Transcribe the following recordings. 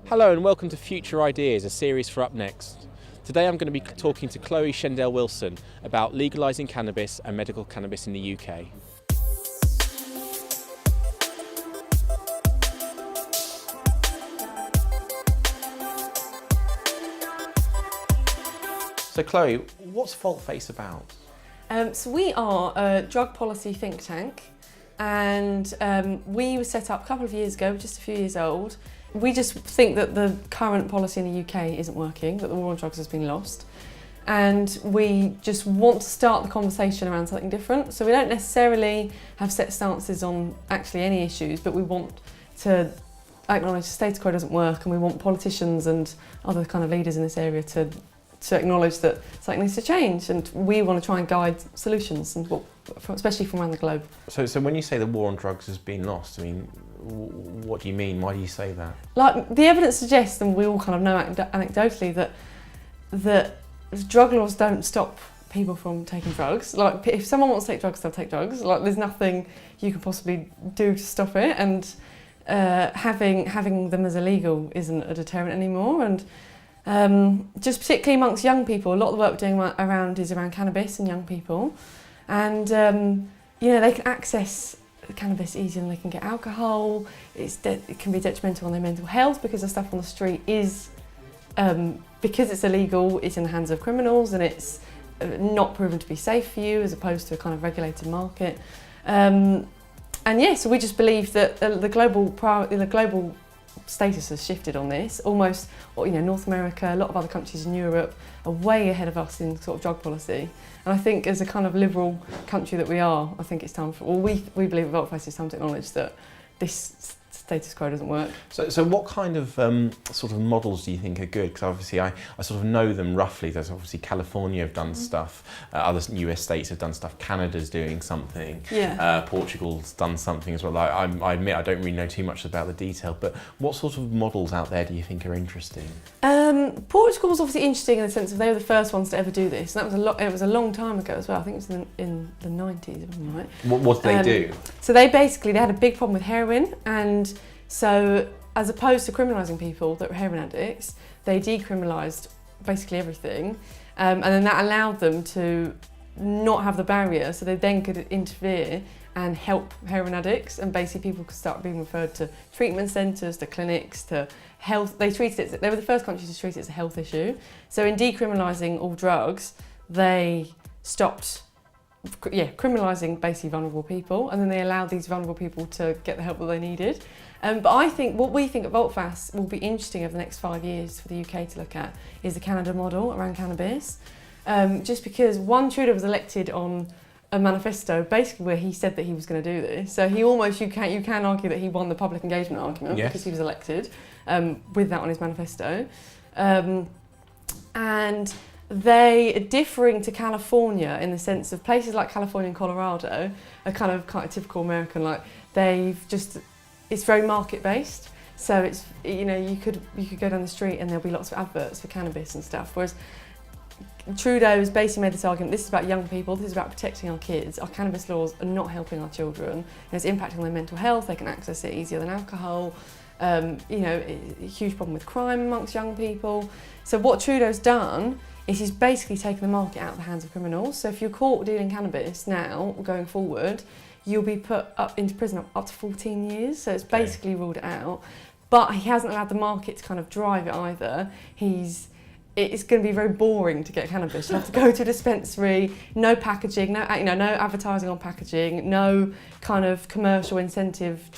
Hello and welcome to Future Ideas, a series for UpNext. Today I'm going to be talking to Chloe Schendel-Wilson about legalising cannabis and medical cannabis in the UK. So Chloe, what's Volteface about? So we are a drug policy think tank, and we were set up a couple of years ago, just a few years old. We just think that the current policy in the UK isn't working, that the war on drugs has been lost, and we just want to start the conversation around something different. So we don't necessarily have set stances on actually any issues, but we want to acknowledge the status quo doesn't work, and we want politicians and other kind of leaders in this area to acknowledge that something needs to change, and we want to try and guide solutions, and especially from around the globe. So when you say the war on drugs has been lost, I mean, what do you mean? Why do you say that? Like, the evidence suggests, and we all kind of know anecdotally, that drug laws don't stop people from taking drugs. Like, if someone wants to take drugs, they'll take drugs. Like, there's nothing you can possibly do to stop it, and having them as illegal isn't a deterrent anymore. And just particularly amongst young people, a lot of the work we're doing is around cannabis and young people, and they can access cannabis easier than they can get alcohol. It can be detrimental on their mental health because the stuff on the street is, because it's illegal, it's in the hands of criminals, and it's not proven to be safe for you as opposed to a kind of regulated market. So we just believe that the global status has shifted on this. Almost, North America, a lot of other countries in Europe are way ahead of us in sort of drug policy. And I think as a kind of liberal country that we are, I think it's time we believe at Volteface it's time to acknowledge that this status quo doesn't work. So what kind of sort of models do you think are good? Because obviously I sort of know them roughly. There's obviously California have done stuff, other US states have done stuff, Canada's doing something, Portugal's done something as well. I admit I don't really know too much about the detail, but what sort of models out there do you think are interesting? Portugal's obviously interesting in the sense of they were the first ones to ever do this, and it was a long time ago as well. I think it was in the 90s, if I'm right. What did they do? So they had a big problem with heroin, and so as opposed to criminalising people that were heroin addicts, they decriminalised basically everything, and then that allowed them to not have the barrier, so they then could interfere and help heroin addicts, and basically people could start being referred to treatment centres, to clinics, to health. They were the first country to treat it as a health issue. So in decriminalising all drugs, they stopped criminalising basically vulnerable people, and then they allowed these vulnerable people to get the help that they needed. But I think what we think at Volteface will be interesting over the next 5 years for the UK to look at is the Canada model around cannabis. Just because Trudeau was elected on a manifesto basically where he said that he was going to do this. So he almost, you can argue that he won the public engagement argument because he was elected with that on his manifesto. And they are differing to California in the sense of places like California and Colorado are kind of typical American, like it's very market based. So it's, you could go down the street and there'll be lots of adverts for cannabis and stuff. Whereas Trudeau has basically made this argument, this is about young people, this is about protecting our kids. Our cannabis laws are not helping our children. It's impacting on their mental health, they can access it easier than alcohol. A huge problem with crime amongst young people. So what Trudeau's done is he's basically taken the market out of the hands of criminals. So if you're caught dealing cannabis now, going forward, you'll be put up into prison up to 14 years. So it's basically ruled it out. But he hasn't allowed the market to kind of drive it either. It's going to be very boring to get cannabis. You have to go to a dispensary, no packaging, no advertising on packaging, no kind of commercial incentive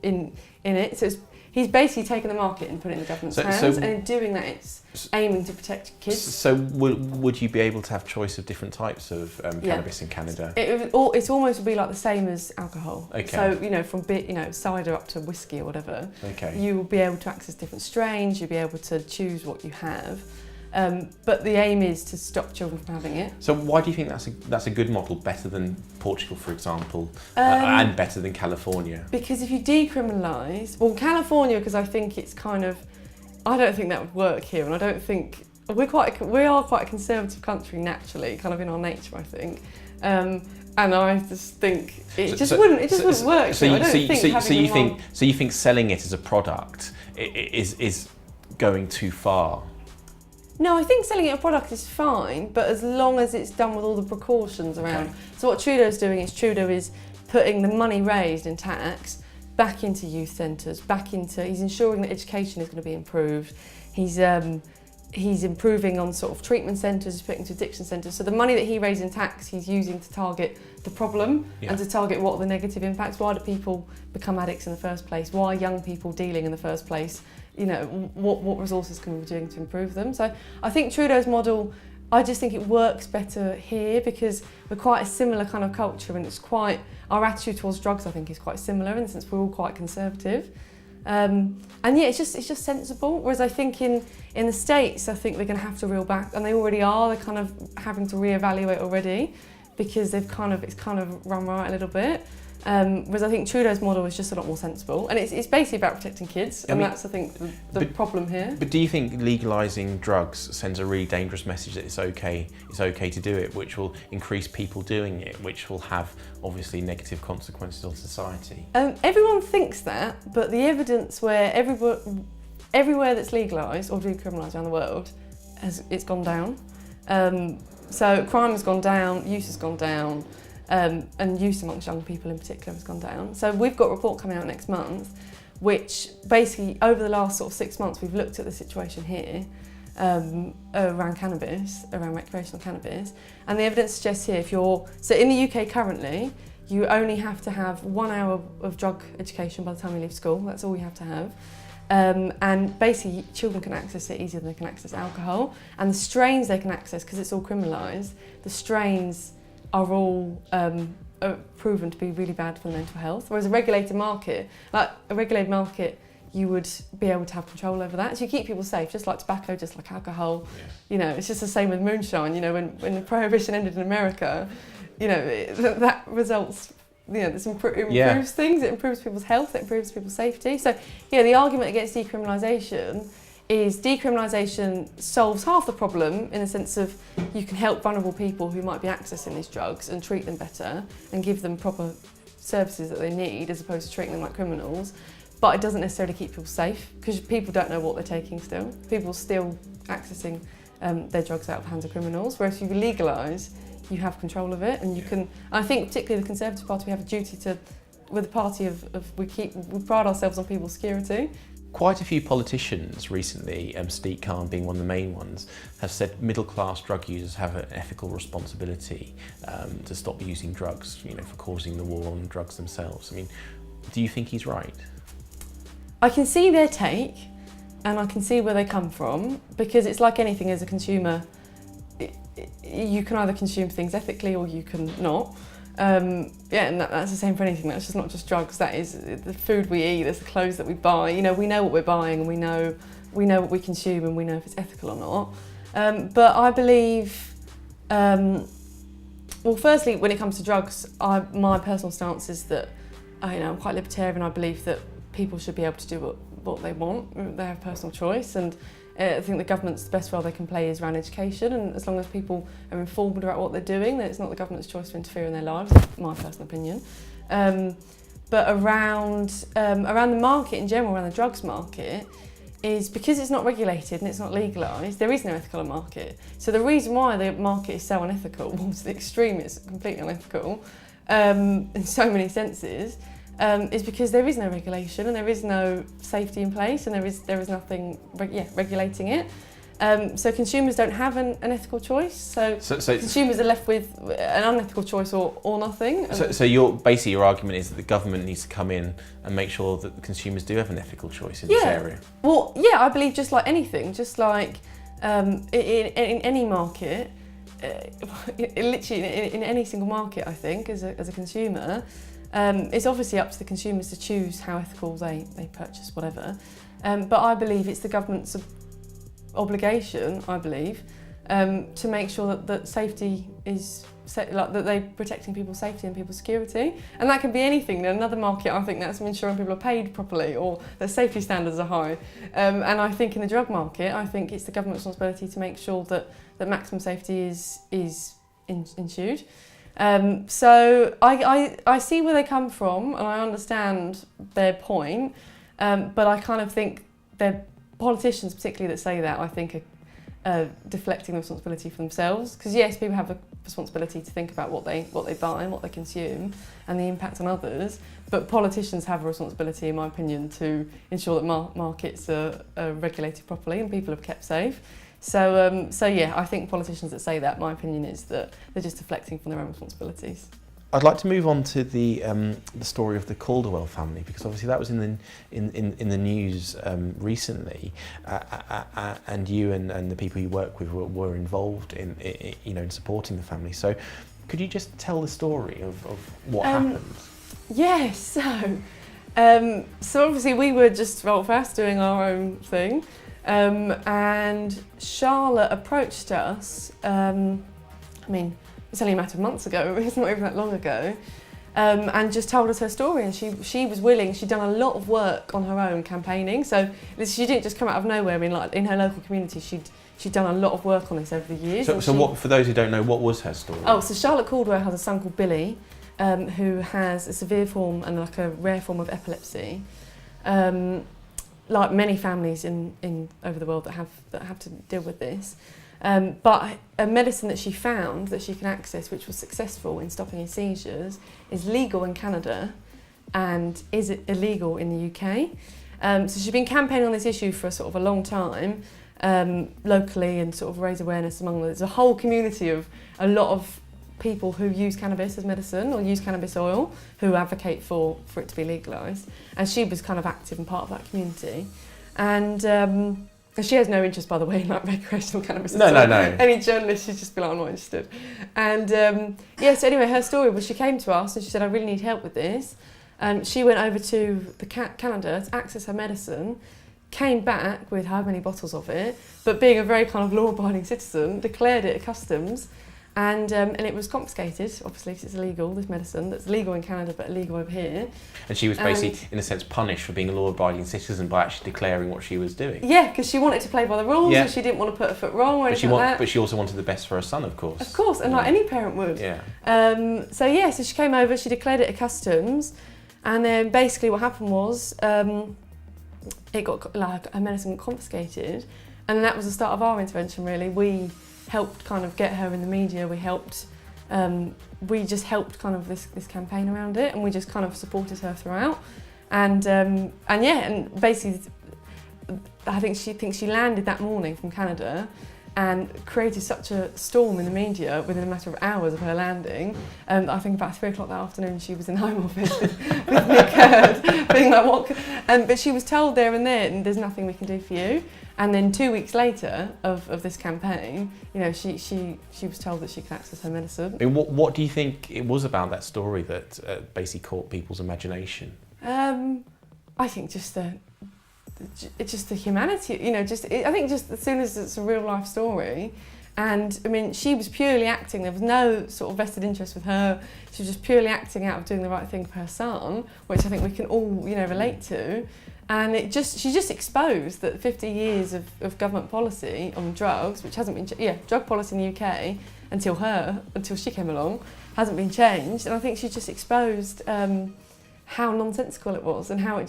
in it. So he's basically taken the market and put it in the government's hands, and in doing that, it's aiming to protect kids. So would you be able to have choice of different types of cannabis in Canada? It almost would be like the same as alcohol. Okay. So from cider up to whiskey or whatever. Okay. You will be able to access different strains. You'll be able to choose what you have. But the aim is to stop children from having it. So why do you think that's a good model, better than Portugal, for example, and better than California? Because if you decriminalise, California, because I think it's kind of, I don't think that would work here, and I don't think we are quite a conservative country naturally, kind of in our nature, I think. And I just think it just wouldn't work. So you think selling it as a product is going too far? No, I think selling it as a product is fine, but as long as it's done with all the precautions around. Okay. So what Trudeau's doing is putting the money raised in tax back into youth centres, he's ensuring that education is going to be improved. He's improving on sort of treatment centres, he's putting to addiction centres. So the money that he raised in tax, he's using to target the problem and to target what are the negative impacts. Why do people become addicts in the first place? Why are young people dealing in the first place? You know, what resources can we be doing to improve them? So I think Trudeau's model, I just think it works better here because we're quite a similar kind of culture, and our attitude towards drugs I think is quite similar in the sense we're all quite conservative. And yeah, it's just sensible. Whereas I think in the States, I think they're going to have to reel back, and they already are. They're kind of having to reevaluate already because it's kind of run right a little bit. Whereas I think Trudeau's model is just a lot more sensible, and it's basically about protecting kids, and that's I think the problem here. But do you think legalising drugs sends a really dangerous message that it's okay to do it, which will increase people doing it, which will have obviously negative consequences on society? Everyone thinks that, but the evidence where everywhere that's legalised or decriminalised around the world, it's gone down. So crime has gone down, use has gone down. And use amongst young people in particular has gone down. So we've got a report coming out next month, which basically over the last sort of 6 months we've looked at the situation here around cannabis, around recreational cannabis, and the evidence suggests here so in the UK currently you only have to have 1 hour of drug education by the time you leave school. That's all you have to have. And basically children can access it easier than they can access alcohol, and the strains they can access, because it's all criminalised, the strains are all proven to be really bad for the mental health. Whereas a regulated market, you would be able to have control over that. So you keep people safe, just like tobacco, just like alcohol. Yeah. You know, it's just the same with moonshine. You know, when the prohibition ended in America, you know, that results, you know, this improves things, it improves people's health, it improves people's safety. So, yeah, the argument against decriminalisation is decriminalisation solves half the problem in the sense of you can help vulnerable people who might be accessing these drugs and treat them better and give them proper services that they need as opposed to treating them like criminals. But it doesn't necessarily keep people safe because people don't know what they're taking still. People are still accessing their drugs out of the hands of criminals, whereas if you legalise, you have control of it, and you can. I think particularly the Conservative Party, we have a duty to, with the party we pride ourselves on people's security. Quite a few politicians recently, Sadiq Khan being one of the main ones, have said middle-class drug users have an ethical responsibility to stop using drugs, you know, for causing the war on drugs themselves. I mean, do you think he's right? I can see their take, and I can see where they come from, because it's like anything as a consumer. You can either consume things ethically or you can not. And that's the same for anything. That's just not just drugs. That is the food we eat. That's the clothes that we buy. You know, we know what we're buying, and we know what we consume, and we know if it's ethical or not. But I believe, well, firstly, when it comes to drugs, my personal stance is that I'm quite libertarian. I believe that people should be able to do what they want. They have personal choice, and I think the government's the best role they can play is around education, and as long as people are informed about what they're doing, then it's not the government's choice to interfere in their lives. That's my personal opinion. But around the market in general, around the drugs market, is because it's not regulated and it's not legalised, there is no ethical market. So the reason why the market is so unethical, well, to the extreme it's completely unethical in so many senses, is because there is no regulation and there is no safety in place, and there is nothing regulating it. So consumers don't have an ethical choice. So consumers are left with an unethical choice or nothing. So your argument is that the government needs to come in and make sure that the consumers do have an ethical choice in this area. Well, yeah, I believe just like anything, just like in any market, literally in any single market, I think as a consumer. It's obviously up to the consumers to choose how ethical they purchase whatever, but I believe it's the government's obligation, to make sure that safety is that they're protecting people's safety and people's security, and that can be anything. In another market, I think that's ensuring people are paid properly or that safety standards are high, and I think in the drug market, I think it's the government's responsibility to make sure that maximum safety is ensured. So I see where they come from, and I understand their point, but I kind of think they're politicians, particularly that say that, I think are deflecting the responsibility for themselves. Because yes, people have a responsibility to think about what they buy and what they consume and the impact on others, but politicians have a responsibility, in my opinion, to ensure that markets are regulated properly and people are kept safe. So yeah, I think politicians that say that, my opinion is that they're just deflecting from their own responsibilities. I'd like to move on to the story of the Calderwell family, because obviously that was in the news recently, and you and the people you work with were involved in supporting the family. So, could you just tell the story of what happened? Yes. So obviously we were just Volteface doing our own thing, and Charlotte approached us. It's only a matter of months ago, it's not even that long ago, and just told us her story, and she was willing. She'd done a lot of work on her own campaigning, so she didn't just come out of nowhere. In her local community, she'd done a lot of work on this over the years. So what, for those who don't know, what was her story? Oh, so Charlotte Calderwell has a son called Billy, who has a severe form and like a rare form of epilepsy, like many families in over the world that have to deal with this. But a medicine that she found that she can access, which was successful in stopping his seizures, is legal in Canada and is illegal in the UK. So she's been campaigning on this issue for sort of a long time, locally, and sort of raise awareness among there's a whole community of a lot of people who use cannabis as medicine or use cannabis oil who advocate for it to be legalised. And she was kind of active and part of that community. And she has no interest, by the way, in like recreational cannabis. No. Any journalist should just be like, I'm not interested. And so anyway, her story was she came to us and she said, I really need help with this. And she went over to Canada to access her medicine, came back with how many bottles of it, but being a very kind of law-abiding citizen, declared it at customs, and it was confiscated, obviously, because it's illegal, this medicine that's legal in Canada but illegal over here. And she was basically, in a sense, punished for being a law-abiding citizen by actually declaring what she was doing. Yeah, because she wanted to play by the rules, and she didn't want to put her foot wrong or anything like that. But she also wanted the best for her son, of course. Of course, and like any parent would. Yeah. So she came over, she declared it at customs, and then basically what happened was it got, like, her medicine got confiscated, and that was the start of our intervention, really. We helped kind of get her in the media, we just helped kind of this campaign around it, and we just kind of supported her throughout. And basically I think she landed that morning from Canada and created such a storm in the media within a matter of hours of her landing. I think about 3 o'clock that afternoon she was in the Home Office with Nick Hurd, being like, what? But she was told there and then, there's nothing we can do for you. And then 2 weeks later of this campaign, she was told that she could access her medicine. I mean, what do you think it was about that story that basically caught people's imagination? I think just the humanity, I think just as soon as it's a real life story, and I mean, she was purely acting, there was no sort of vested interest with her, she was just purely acting out of doing the right thing for her son, which I think we can all, relate to. And she just exposed that 50 years of government policy on drugs, which hasn't been, drug policy in the UK until she came along, hasn't been changed. And I think she just exposed how nonsensical it was and how it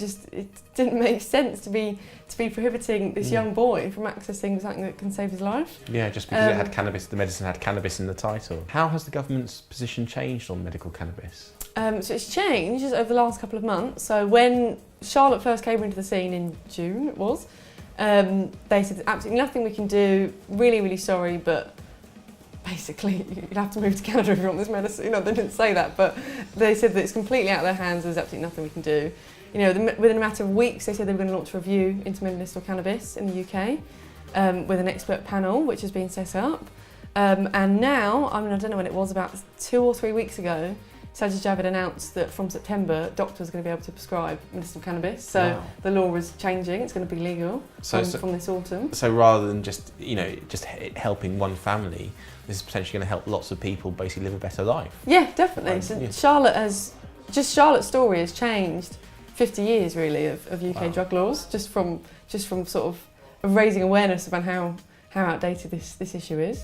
didn't make sense to be prohibiting this young boy from accessing something that can save his life. Yeah, just because it had cannabis, the medicine had cannabis in the title. How has the government's position changed on medical cannabis? So it's changed over the last couple of months. So when Charlotte first came into the scene in June, it was, they said absolutely nothing we can do, really, really sorry, but basically you'd have to move to Canada if you want this medicine. They didn't say that, but they said that it's completely out of their hands, there's absolutely nothing we can do. Within a matter of weeks, they said they were going to launch a review into medicinal cannabis in the UK with an expert panel, which has been set up. And now, I don't know when it was, about 2 or 3 weeks ago, Sajid Javid announced that from September, doctors are going to be able to prescribe medicinal cannabis. So wow. The law is changing; it's going to be legal from this autumn. So rather than just helping one family, this is potentially going to help lots of people basically live a better life. Yeah, definitely. Charlotte's story has changed 50 years really of UK drug laws, just from sort of raising awareness about how outdated this issue is.